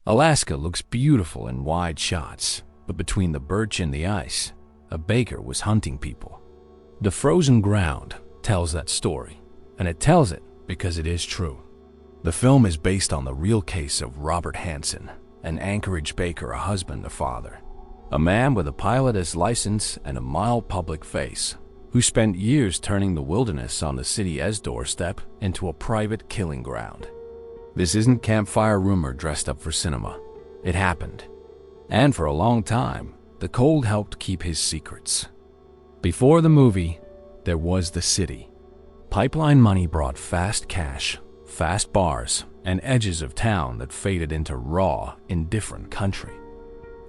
Alaska looks beautiful in wide shots, but between the birch and the ice, a baker was hunting people. The frozen ground tells that story, and it tells it because it is true. The film is based on the real case of Robert Hansen, an Anchorage baker, a husband, a father, a man with a pilot's license and a mild public face, who spent years turning the wilderness on the city's doorstep into a private killing ground. This isn't campfire rumor dressed up for cinema. It happened. And for a long time, the cold helped keep his secrets. Before the movie, there was the city. Pipeline money brought fast cash, fast bars, and edges of town that faded into raw, indifferent country.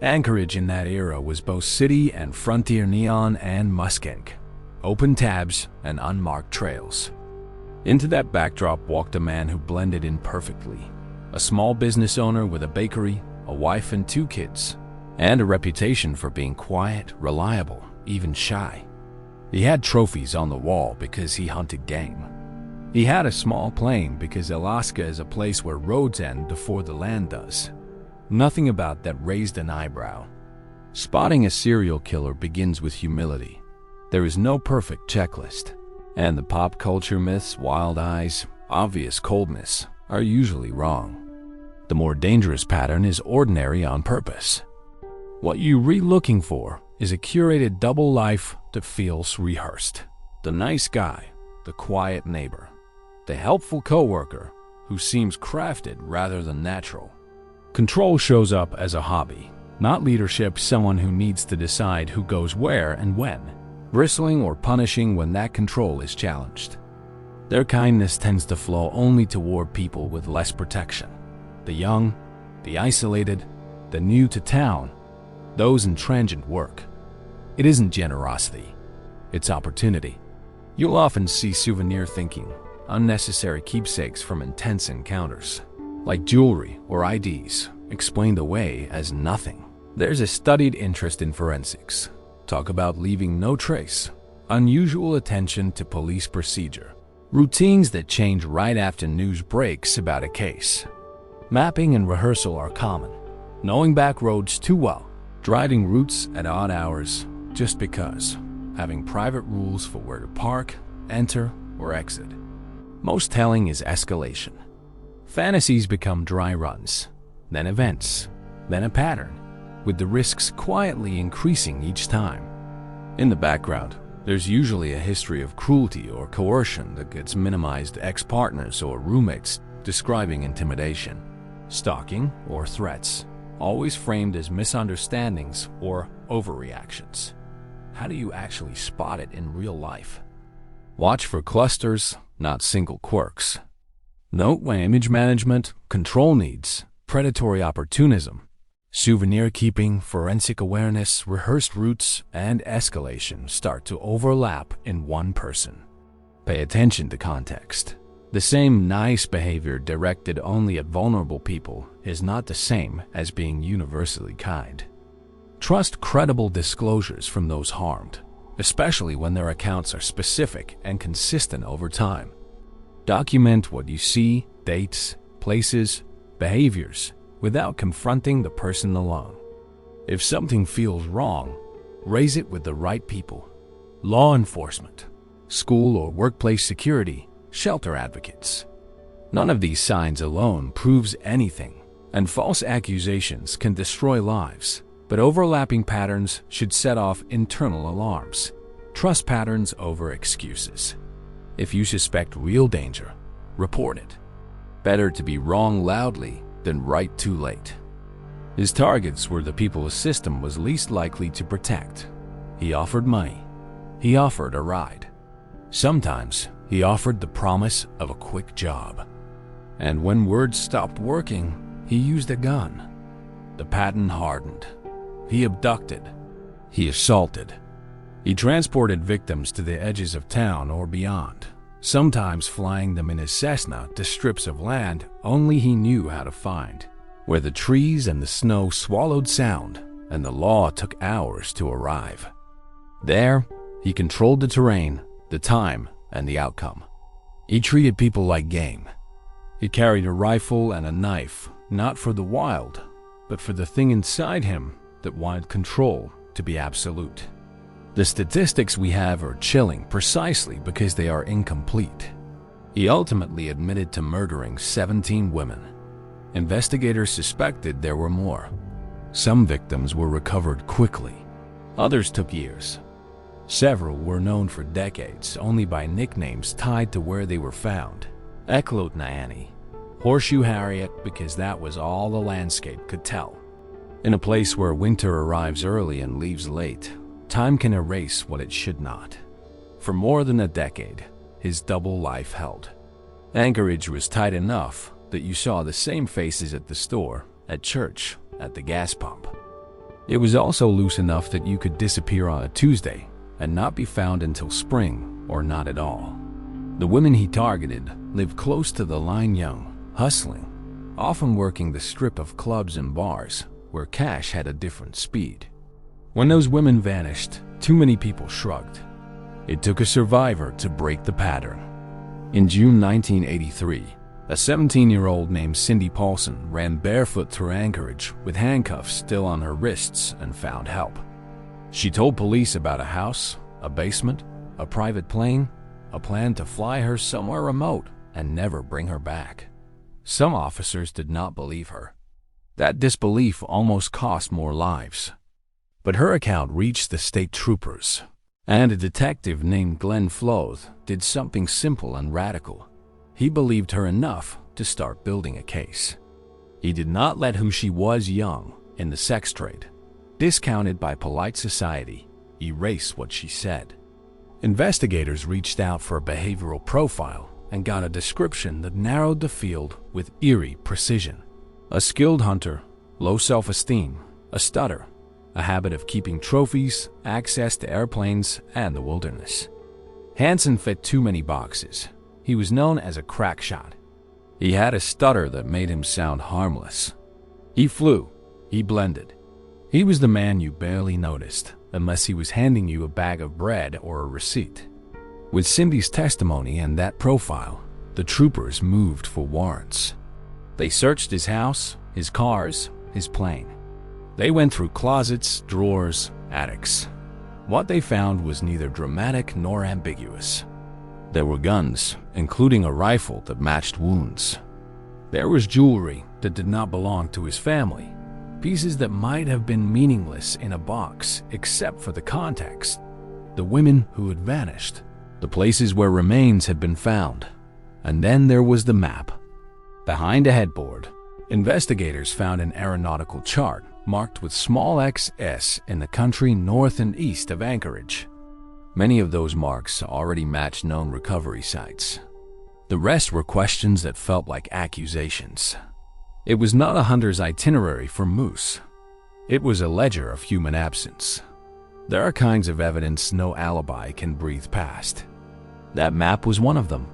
Anchorage in that era was both city and frontier, neon and muskink, open tabs and unmarked trails. Into that backdrop walked a man who blended in perfectly. A small business owner with a bakery, a wife and 2 kids, and a reputation for being quiet, reliable, even shy. He had trophies on the wall because he hunted game. He had a small plane because Alaska is a place where roads end before the land does. Nothing about that raised an eyebrow. Spotting a serial killer begins with humility. There is no perfect checklist, and the pop culture myths, wild eyes, obvious coldness, are usually wrong. The more dangerous pattern is ordinary on purpose. What you're really looking for is a curated double life that feels rehearsed. The nice guy, the quiet neighbor, the helpful coworker who seems crafted rather than natural. Control shows up as a hobby, not leadership, someone who needs to decide who goes where and when, bristling or punishing when that control is challenged. Their kindness tends to flow only toward people with less protection. The young, the isolated, the new to town, those in transient work. It isn't generosity, it's opportunity. You'll often see souvenir thinking, unnecessary keepsakes from intense encounters, like jewelry or IDs, explained away as nothing. There's a studied interest in forensics. Talk about leaving no trace, unusual attention to police procedure, routines that change right after news breaks about a case. Mapping and rehearsal are common. Knowing back roads too well, driving routes at odd hours just because, having private rules for where to park, enter, or exit. Most telling is escalation. Fantasies become dry runs, then events, then a pattern, with the risks quietly increasing each time. In the background, there's usually a history of cruelty or coercion that gets minimized, ex-partners or roommates describing intimidation, stalking, or threats, always framed as misunderstandings or overreactions. How do you actually spot it in real life? Watch for clusters, not single quirks. Note when image management, control needs, predatory opportunism, souvenir keeping, forensic awareness, rehearsed routes, and escalation start to overlap in one person. Pay attention to context. The same nice behavior directed only at vulnerable people is not the same as being universally kind. Trust credible disclosures from those harmed, especially when their accounts are specific and consistent over time. Document what you see, dates, places, behaviors, without confronting the person alone. If something feels wrong, raise it with the right people. Law enforcement, school or workplace security, shelter advocates. None of these signs alone proves anything, and false accusations can destroy lives, but overlapping patterns should set off internal alarms. Trust patterns over excuses. If you suspect real danger, report it. Better to be wrong loudly than right too late. His targets were the people his system was least likely to protect. He offered money. He offered a ride. Sometimes he offered the promise of a quick job. And when words stopped working, he used a gun. The pattern hardened. He abducted. He assaulted. He transported victims to the edges of town or beyond, sometimes flying them in his Cessna to strips of land only he knew how to find, where the trees and the snow swallowed sound and the law took hours to arrive. There, he controlled the terrain, the time, and the outcome. He treated people like game. He carried a rifle and a knife, not for the wild, but for the thing inside him that wanted control to be absolute. The statistics we have are chilling precisely because they are incomplete. He ultimately admitted to murdering 17 women. Investigators suspected there were more. Some victims were recovered quickly. Others took years. Several were known for decades only by nicknames tied to where they were found. Eklot Nyani, Horseshoe Harriet, because that was all the landscape could tell. In a place where winter arrives early and leaves late, time can erase what it should not. For more than a decade, his double life held. Anchorage was tight enough that you saw the same faces at the store, at church, at the gas pump. It was also loose enough that you could disappear on a Tuesday and not be found until spring or not at all. The women he targeted lived close to the line, young, hustling, often working the strip of clubs and bars where cash had a different speed. When those women vanished, too many people shrugged. It took a survivor to break the pattern. In June 1983, a 17-year-old named Cindy Paulson ran barefoot through Anchorage with handcuffs still on her wrists and found help. She told police about a house, a basement, a private plane, a plan to fly her somewhere remote and never bring her back. Some officers did not believe her. That disbelief almost cost more lives. But her account reached the state troopers, and a detective named Glenn Floth did something simple and radical. He believed her enough to start building a case. He did not let who she was, young, in the sex trade, discounted by polite society, erase what she said. Investigators reached out for a behavioral profile and got a description that narrowed the field with eerie precision. A skilled hunter, low self-esteem, a stutter, a habit of keeping trophies, access to airplanes, and the wilderness. Hansen fit too many boxes. He was known as a crack shot. He had a stutter that made him sound harmless. He flew. He blended. He was the man you barely noticed unless he was handing you a bag of bread or a receipt. With Cindy's testimony and that profile, the troopers moved for warrants. They searched his house, his cars, his plane. They went through closets, drawers, attics. What they found was neither dramatic nor ambiguous. There were guns, including a rifle that matched wounds. There was jewelry that did not belong to his family, pieces that might have been meaningless in a box except for the context, the women who had vanished, the places where remains had been found. And then there was the map. Behind a headboard, investigators found an aeronautical chart marked with small XS in the country north and east of Anchorage. Many of those marks already matched known recovery sites. The rest were questions that felt like accusations. It was not a hunter's itinerary for moose. It was a ledger of human absence. There are kinds of evidence no alibi can breathe past. That map was one of them.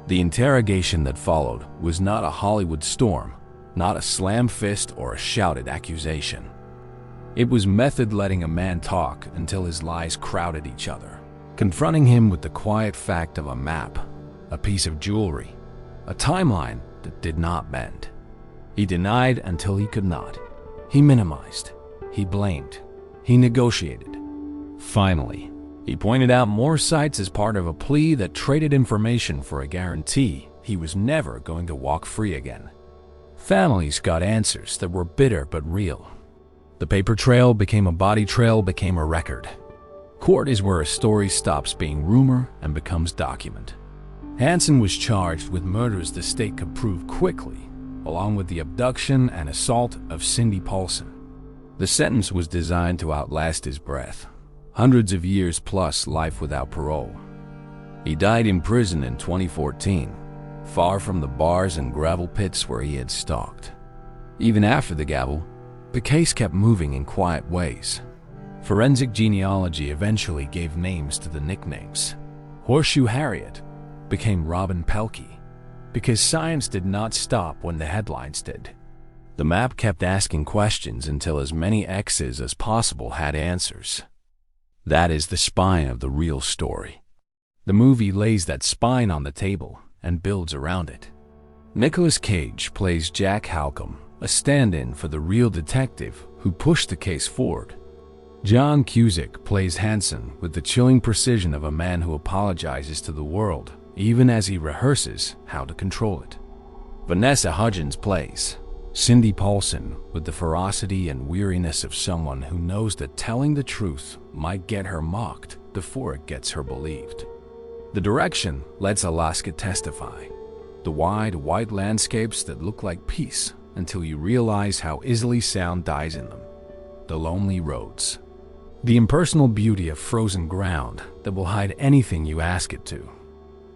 The interrogation that followed was not a Hollywood storm, not a slam fist or a shouted accusation. It was method, letting a man talk until his lies crowded each other, confronting him with the quiet fact of a map, a piece of jewelry, a timeline that did not bend. He denied until he could not. He minimized. He blamed. He negotiated. Finally, he pointed out more sites as part of a plea that traded information for a guarantee he was never going to walk free again. Families got answers that were bitter but real. The paper trail became a body trail, became a record. Court is where a story stops being rumor and becomes document. Hansen was charged with murders the state could prove quickly, along with the abduction and assault of Cindy Paulson. The sentence was designed to outlast his breath. Hundreds of years plus life without parole. He died in prison in 2014, far from the bars and gravel pits where he had stalked. Even after the gavel, the case kept moving in quiet ways. Forensic genealogy eventually gave names to the nicknames. Horseshoe Harriet became Robin Pelkey, because science did not stop when the headlines did. The map kept asking questions until as many X's as possible had answers. That is the spine of the real story. The movie lays that spine on the table and builds around it. Nicolas Cage plays Jack Halcombe, a stand-in for the real detective who pushed the case forward. John Cusack plays Hansen with the chilling precision of a man who apologizes to the world even as he rehearses how to control it. Vanessa Hudgens plays Cindy Paulson with the ferocity and weariness of someone who knows that telling the truth might get her mocked before it gets her believed. The direction lets Alaska testify. The wide, white landscapes that look like peace until you realize how easily sound dies in them. The lonely roads. The impersonal beauty of frozen ground that will hide anything you ask it to.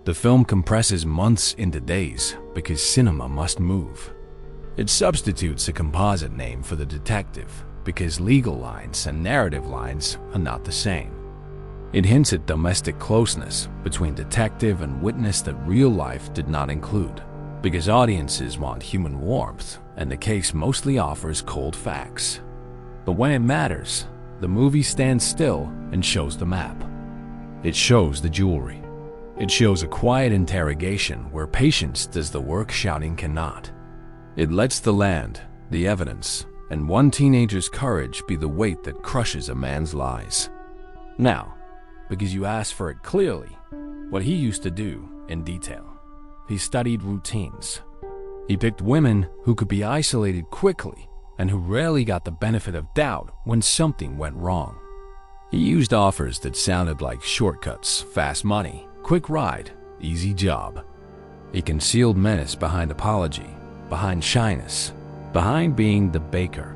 The film compresses months into days because cinema must move. It substitutes a composite name for the detective because legal lines and narrative lines are not the same. It hints at domestic closeness between detective and witness that real life did not include, because audiences want human warmth and the case mostly offers cold facts. But when it matters, the movie stands still and shows the map. It shows the jewelry. It shows a quiet interrogation where patience does the work shouting cannot. It lets the land, the evidence, and one teenager's courage be the weight that crushes a man's lies. Now, because you asked for it clearly, what he used to do in detail. He studied routines. He picked women who could be isolated quickly and who rarely got the benefit of doubt when something went wrong. He used offers that sounded like shortcuts, fast money, quick ride, easy job. He concealed menace behind apology, behind shyness, behind being the baker.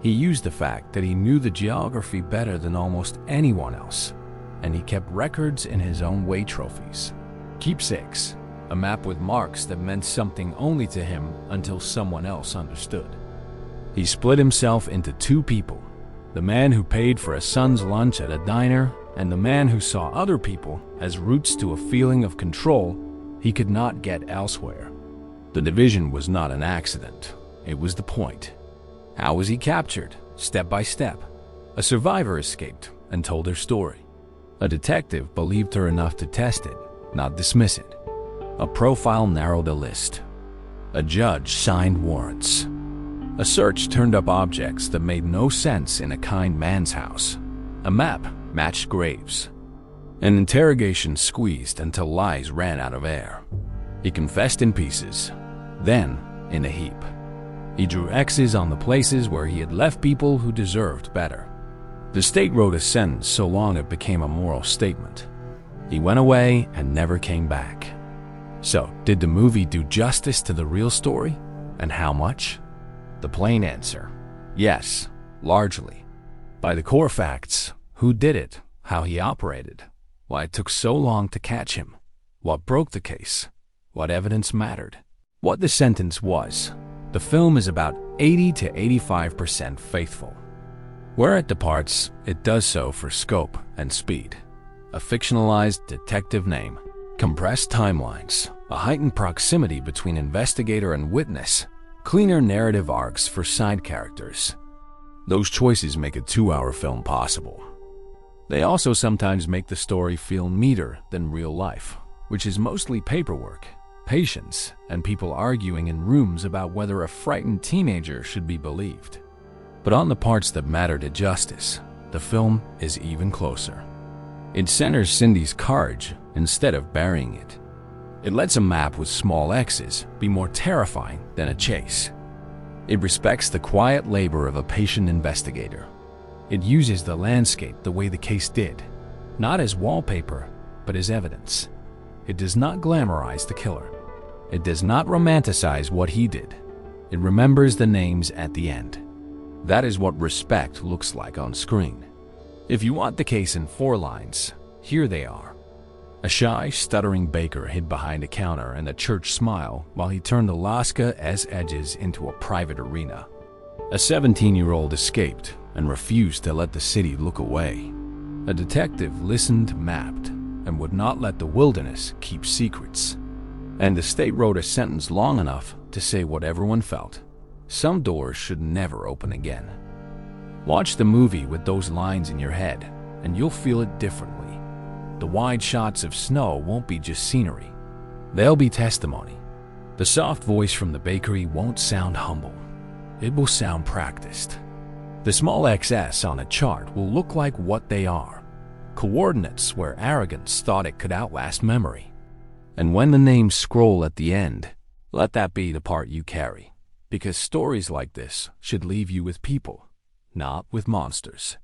He used the fact that he knew the geography better than almost anyone else, and he kept records in his own way trophies. Keepsakes, a map with marks that meant something only to him until someone else understood. He split himself into two people, the man who paid for a son's lunch at a diner and the man who saw other people as routes to a feeling of control he could not get elsewhere. The division was not an accident, it was the point. How was he captured? Step by step. A survivor escaped and told her story. A detective believed her enough to test it, not dismiss it. A profile narrowed a list. A judge signed warrants. A search turned up objects that made no sense in a kind man's house. A map matched graves. An interrogation squeezed until lies ran out of air. He confessed in pieces, then in a heap. He drew X's on the places where he had left people who deserved better. The state wrote a sentence so long it became a moral statement. He went away and never came back. So, did the movie do justice to the real story? And how much? The plain answer, yes, largely. By the core facts, who did it, how he operated, why it took so long to catch him, what broke the case, what evidence mattered, what the sentence was. The film is about 80 to 85% faithful. Where it departs, it does so for scope and speed. A fictionalized detective name, compressed timelines, a heightened proximity between investigator and witness, cleaner narrative arcs for side characters. Those choices make a 2-hour film possible. They also sometimes make the story feel meaner than real life, which is mostly paperwork, patience, and people arguing in rooms about whether a frightened teenager should be believed. But on the parts that matter to justice, the film is even closer. It centers Cindy's courage instead of burying it. It lets a map with small X's be more terrifying than a chase. It respects the quiet labor of a patient investigator. It uses the landscape the way the case did, not as wallpaper, but as evidence. It does not glamorize the killer. It does not romanticize what he did. It remembers the names at the end. That is what respect looks like on screen. If you want the case in 4 lines, here they are. A shy, stuttering baker hid behind a counter and a church smile while he turned Alaska's edges into a private arena. A 17-year-old escaped and refused to let the city look away. A detective listened, mapped, and would not let the wilderness keep secrets. And the state wrote a sentence long enough to say what everyone felt. Some doors should never open again. Watch the movie with those lines in your head, and you'll feel it differently. The wide shots of snow won't be just scenery. They'll be testimony. The soft voice from the bakery won't sound humble. it will sound practiced. The small XS on a chart will look like what they are: coordinates where arrogance thought it could outlast memory. And when the names scroll at the end, let that be the part you carry, because stories like this should leave you with people, not with monsters.